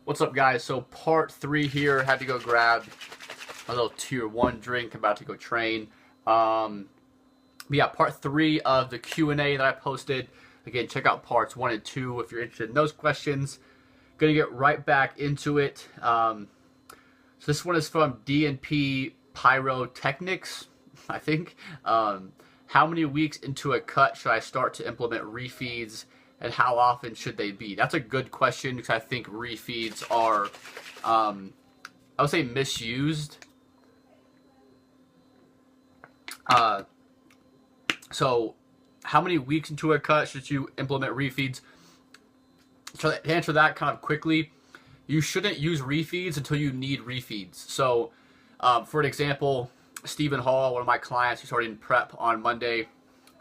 What's up, guys? So part 3 here. Had to go grab a little tier 1 drink. I'm about to go train. But yeah, part 3 of the Q&A that I posted. Again, check out parts 1 and 2 if you're interested in those questions. Gonna get right back into it. So this one is from D&P Pyrotechnics, I think. How many weeks into a cut should I start to implement refeeds, and how often should they be? That's a good question because I think refeeds are, I would say, misused. So how many weeks into a cut should you implement refeeds? So to answer that kind of quickly, you shouldn't use refeeds until you need refeeds. So for an example, Stephen Hall, one of my clients, he's starting prep on Monday.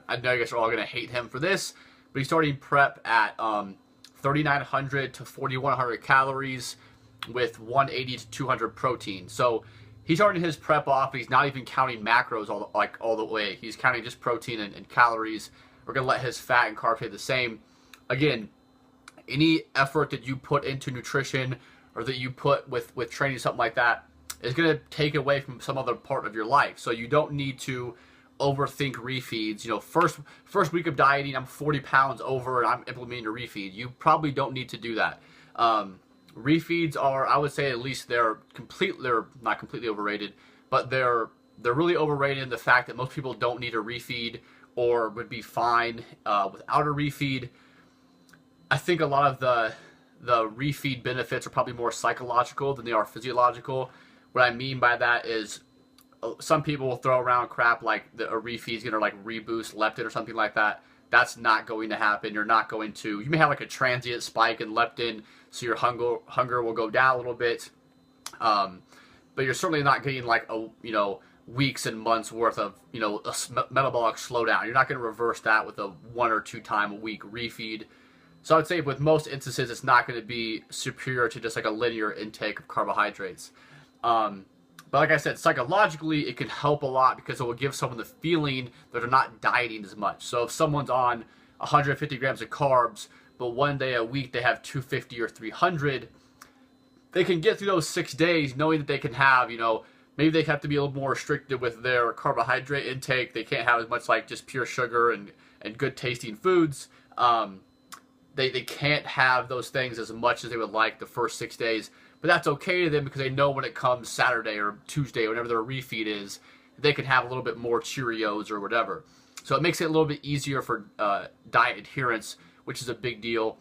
I know you guys are all going to hate him for this, but he's starting prep at 3,900 to 4,100 calories with 180 to 200 protein. So he's starting his prep off. He's not even counting macros all the way. He's counting just protein and calories. We're going to let his fat and carbs stay the same. Again, any effort that you put into nutrition or that you put with training, something like that, is going to take away from some other part of your life. So you don't need to overthink refeeds. You know, first week of dieting, I'm 40 pounds over and I'm implementing a refeed. You probably don't need to do that. Refeeds are, I would say, at least they're not completely overrated, but they're really overrated in the fact that most people don't need a refeed or would be fine without a refeed. I think a lot of the refeed benefits are probably more psychological than they are physiological. What I mean by that is some people will throw around crap like a refeed is going to like reboost leptin or something like that. That's not going to happen. You may have like a transient spike in leptin, so your hunger will go down a little bit. But you're certainly not getting like weeks and months worth of a metabolic slowdown. You're not going to reverse that with a 1 or 2 time a week refeed. So I would say with most instances, it's not going to be superior to just like a linear intake of carbohydrates. But like I said, psychologically, it can help a lot because it will give someone the feeling that they're not dieting as much. So if someone's on 150 grams of carbs, but one day a week they have 250 or 300, they can get through those 6 days knowing that they can have, maybe they have to be a little more restricted with their carbohydrate intake. They can't have as much like just pure sugar and good tasting foods. They can't have those things as much as they would like the first 6 days. But that's okay to them because they know when it comes Saturday or Tuesday, whenever their refeed is, they can have a little bit more Cheerios or whatever. So it makes it a little bit easier for diet adherence, which is a big deal.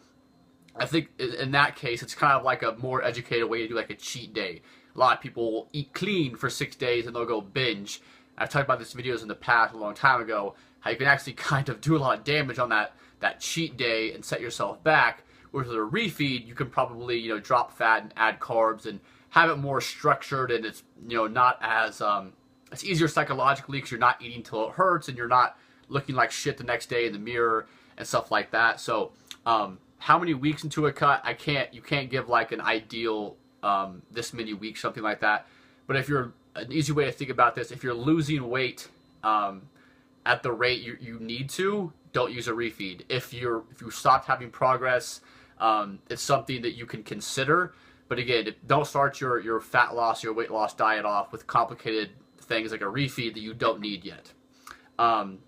I think in that case, it's kind of like a more educated way to do like a cheat day. A lot of people will eat clean for 6 days and they'll go binge. I've talked about these videos in the past a long time ago, how you can actually kind of do a lot of damage on that cheat day and set yourself back. With a refeed, you can probably drop fat and add carbs and have it more structured, and it's not as it's easier psychologically because you're not eating till it hurts and you're not looking like shit the next day in the mirror and stuff like that. So how many weeks into a cut? You can't give like an ideal this many weeks, something like that. But if you're an easy way to think about this, if you're losing weight at the rate you need to, don't use a refeed. If you stopped having progress, it's something that you can consider. But again, don't start your fat loss, your weight loss diet off with complicated things like a refeed that you don't need yet. And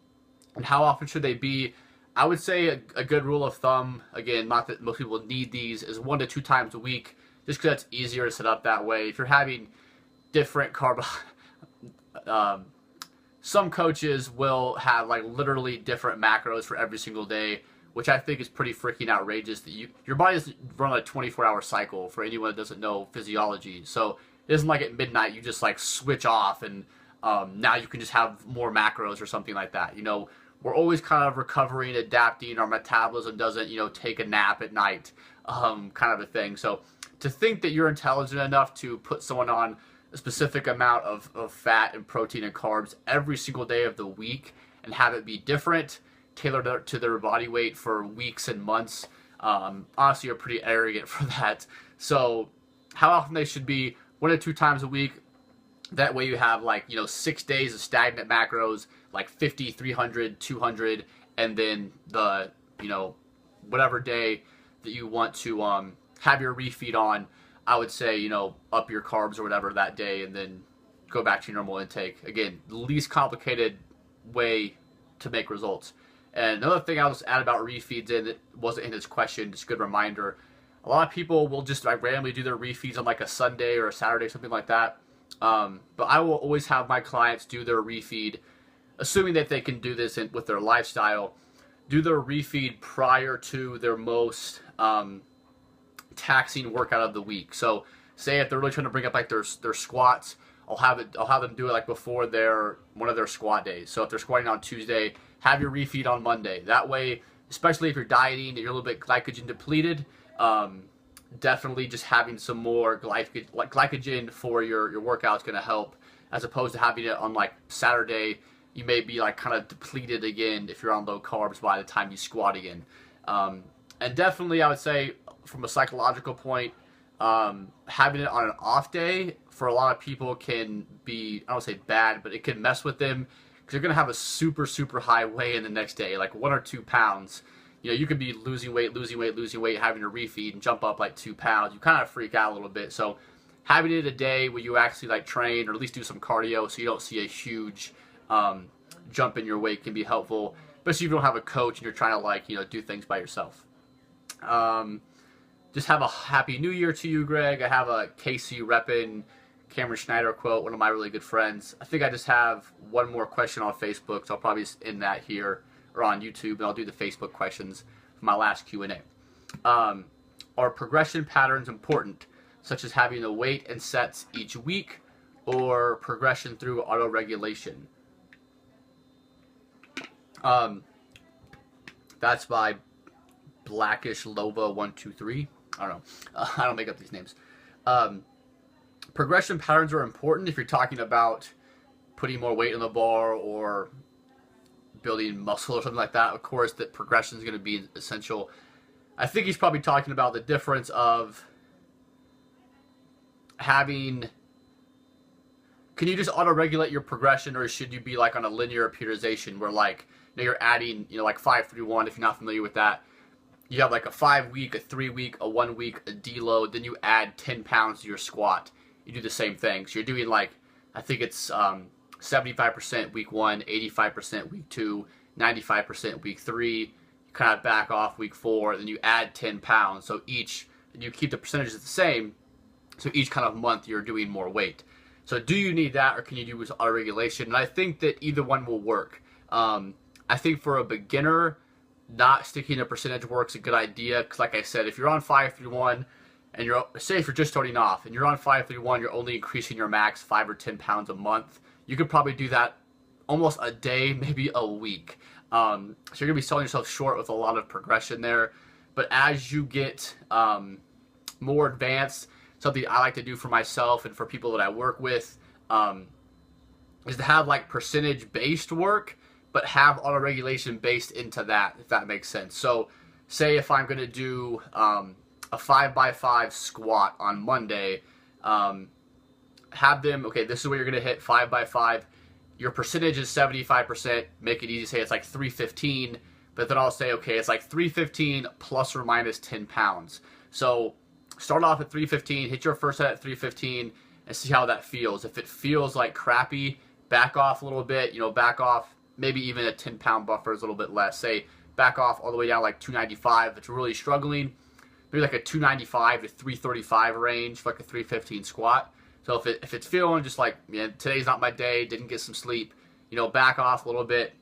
how often should they be? I would say a good rule of thumb, again, not that most people need these, is 1 to 2 times a week, just because that's easier to set up that way. If you're having different some coaches will have like literally different macros for every single day, which I think is pretty freaking outrageous. That your body doesn't run a 24-hour cycle, for anyone that doesn't know physiology. So it isn't like at midnight you just like switch off and now you can just have more macros or something like that. We're always kind of recovering, adapting. Our metabolism doesn't take a nap at night, kind of a thing. So to think that you're intelligent enough to put someone on a specific amount of fat and protein and carbs every single day of the week and have it be different, tailored to their body weight for weeks and months, honestly, you're pretty arrogant for that. So how often they should be? 1 to 2 times a week. That way you have like 6 days of stagnant macros, like 50, 300, 200, and then the whatever day that you want to have your refeed on. I would say, you know, up your carbs or whatever that day and then go back to your normal intake. Again, the least complicated way to make results. And another thing I'll just add about refeeds in that wasn't in this question, just a good reminder. A lot of people will just like randomly do their refeeds on like a Sunday or a Saturday, something like that. But I will always have my clients do their refeed, assuming that they can do this with their lifestyle, do their refeed prior to their most taxing workout of the week. So say if they're really trying to bring up like their squats, I'll have them do it like before one of their squat days. So if they're squatting on Tuesday, have your refeed on Monday. That way, especially if you're dieting and you're a little bit glycogen depleted, definitely just having some more glycogen for your workout is going to help, as opposed to having it on like Saturday. You may be like kind of depleted again if you're on low carbs by the time you squat again. And definitely I would say from a psychological point, having it on an off day for a lot of people can be, I don't say bad, but it can mess with them because you're going to have a super, super high weigh-in the next day, like 1 or 2 pounds. You know, you could be losing weight, having a refeed and jump up like 2 pounds. You kind of freak out a little bit. So having it a day where you actually like train or at least do some cardio so you don't see a huge jump in your weight can be helpful, especially if you don't have a coach and you're trying to like, you know, do things by yourself. Just have a happy new year to you, Greg. I have a Casey Reppin, Cameron Schneider quote, one of my really good friends. I think I just have one more question on Facebook, so I'll probably just end that here or on YouTube, and I'll do the Facebook questions for my last Q&A. Are progression patterns important, such as having a weight and sets each week, or progression through auto-regulation? That's by Blackish Lova 123. I don't know. I don't make up these names. Progression patterns are important if you're talking about putting more weight on the bar or building muscle or something like that. Of course, that progression is going to be essential. I think he's probably talking about the difference of having... Can you just auto-regulate your progression, or should you be like on a linear periodization where like, you know, you're adding, you know, like 5-3-1 if you're not familiar with that. You have like a 5-week, a 3-week, a 1-week, a deload, then you add 10 pounds to your squat. You do the same thing. So you're doing like, I think it's 75% week 1, 85% week 2, 95% week 3. You kind of back off week 4, then you add 10 pounds. So you keep the percentages the same. So each kind of month you're doing more weight. So do you need that, or can you do auto-regulation? And I think that either one will work. I think for a beginner, not sticking to percentage work is a good idea. Because like I said, if you're on 5-3-1, and say if you're just starting off, and you're on 5-3-1, you're only increasing your max 5 or 10 pounds a month. You could probably do that almost a day, maybe a week. So you're going to be selling yourself short with a lot of progression there. But as you get more advanced, something I like to do for myself and for people that I work with is to have like percentage-based work, but have auto-regulation based into that, if that makes sense. So say if I'm going to do a 5x5 squat on Monday, have them, okay, this is where you're going to hit 5x5. Your percentage is 75%. Make it easy, say it's like 315, but then I'll say, okay, it's like 315 plus or minus 10 pounds. So start off at 315, hit your first set at 315, and see how that feels. If it feels like crappy, back off a little bit, you know, back off, maybe even a 10-pound buffer is a little bit less. Say, back off all the way down like 295 if it's really struggling. Maybe like a 295 to 335 range for like a 315 squat. So if it's feeling just like, man, today's not my day, didn't get some sleep, you know, back off a little bit.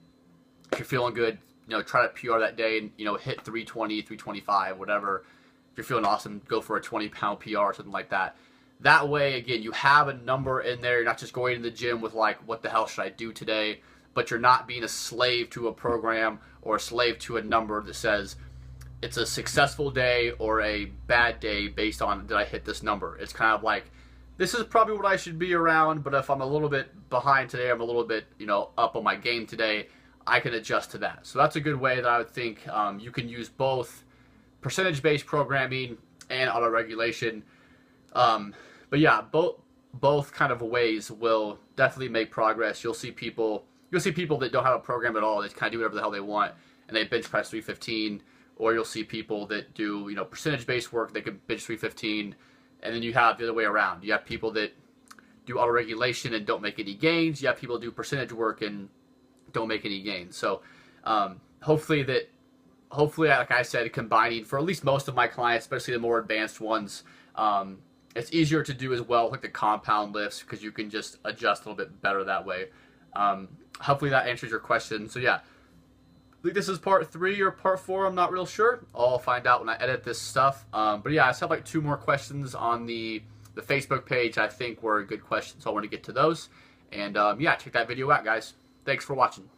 If you're feeling good, you know, try to PR that day and, you know, hit 320, 325, whatever. If you're feeling awesome, go for a 20-pound PR or something like that. That way, again, you have a number in there. You're not just going to the gym with like, what the hell should I do today? But you're not being a slave to a program or a slave to a number that says it's a successful day or a bad day based on, did I hit this number? It's kind of like, this is probably what I should be around, but if I'm a little bit behind today, I'm a little bit, you know, up on my game today, I can adjust to that. So that's a good way that I would think you can use both percentage-based programming and auto-regulation. But yeah, both kind of ways will definitely make progress. You'll see people that don't have a program at all. They kind of do whatever the hell they want, and they bench press 315. Or you'll see people that do, you know, percentage-based work. They can bench 315, And then you have the other way around. You have people that do auto regulation and don't make any gains. You have people that do percentage work and don't make any gains. So hopefully, like I said, combining for at least most of my clients, especially the more advanced ones, it's easier to do as well, like the compound lifts, because you can just adjust a little bit better that way. Hopefully that answers your question. So yeah, I think this is part 3 or part 4. I'm not real sure. I'll find out when I edit this stuff. But yeah, I just have like 2 more questions on the Facebook page I think were good questions. So I want to get to those. And yeah, check that video out, guys. Thanks for watching.